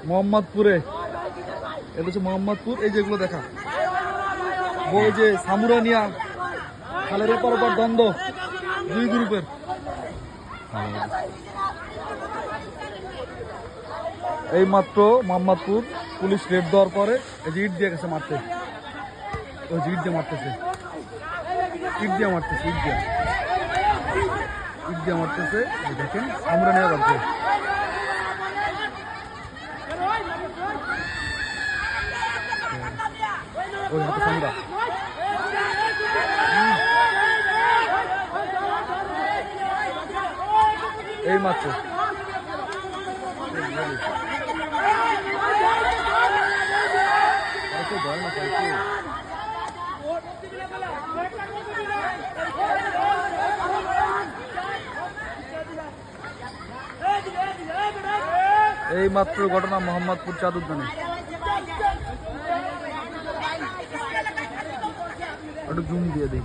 মোহাম্মদপুরে, এটা হচ্ছে মোহাম্মদপুর। এই যেগুলো দেখা, ওই যে সামুরানিয়া খালের এপার ওপার দ্বন্দ্ব, দুই গ্রুপের। এই মাত্র মোহাম্মদপুর পুলিশ রেড দেওয়ার পরে এই যে ইট দিয়ে গেছে মারতে, ওই যে ইট দিয়ে মারতেছে, ইট দিয়ে মারতেছে, ইট দিয়ে মারতেছে। দেখেন সামুরানিয়া লাগছে, ওই হাতে সামরা। এই মাত্র এই মাত্র ঘটনা মোহাম্মদপুর চাঁদ উদ্যানে। একটু জুম দিয়ে দিই।